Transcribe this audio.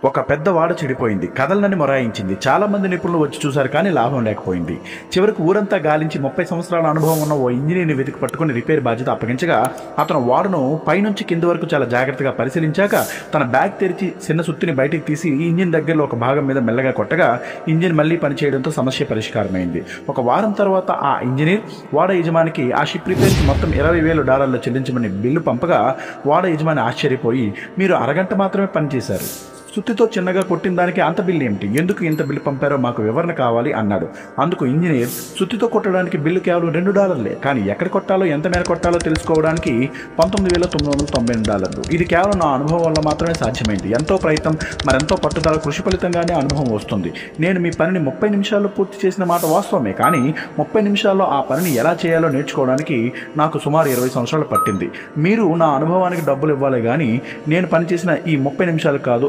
ఒక పెద్ద వాడ చెడిపోయింది, కదలనని మొరాయించింది. చాలా మంది నిపుణులు వచ్చి చూశారు, కానీ లాభం లేకపోయింది. చివరికి ఊరంతా గాలించి 30 సంవత్సరాల అనుభవం ఉన్న ఓ ఇంజనీర్ని వెతికి పట్టుకుని రిపేర్ బాధ్యత అప్పగించగా అతను వాడును పైనుంచి కింది వరకు చాలా జాగ్రత్తగా పరిశీలించాక తన బ్యాగ్ తెరిచి చిన్న సుత్తిని బయటికి తీసి ఇంజిన్ దగ్గరలో ఒక భాగం మీద మెల్లగా కొట్టగా ఇంజిన్ మళ్లీ పనిచేయడంతో సమస్య పరిష్కారమైంది. ఒక వారం తర్వాత ఆ ఇంజనీర్ వాడ యజమానికి ఆ షిప్ రిపేర్కి మొత్తం $20,000 చెల్లించమని బిల్లు పంపగా వాడ యజమాని ఆశ్చర్యపోయి, మీరు అరగంట మాత్రమే పనిచేశారు, సుత్తితో చిన్నగా కొట్టిన దానికి అంత బిల్లు ఏమిటి, ఎందుకు ఇంత బిల్లు పంపారో మాకు వివరణ కావాలి అన్నాడు. అందుకు ఇంజనీర్, సుత్తితో కొట్టడానికి బిల్లు కేవలం $2, కానీ ఎక్కడ కొట్టాలో ఎంత మేర కొట్టాలో తెలుసుకోవడానికి $19,998. ఇది కేవలం నా అనుభవం వల్ల మాత్రమే సాధ్యమైంది. ఎంతో ప్రయత్నం, మరెంతో పట్టుదల, కృషి ఫలితంగానే అనుభవం వస్తుంది. నేను మీ పనిని 30 నిమిషాల్లో పూర్తి చేసిన మాట వాస్తవమే, కానీ 30 నిమిషాల్లో ఆ పనిని ఎలా చేయాలో నేర్చుకోవడానికి నాకు సుమారు 20 సంవత్సరాలు పట్టింది. మీరు నా అనుభవానికి డబ్బులు ఇవ్వాలి, కానీ నేను పనిచేసిన ఈ 30 నిమిషాలు కాదు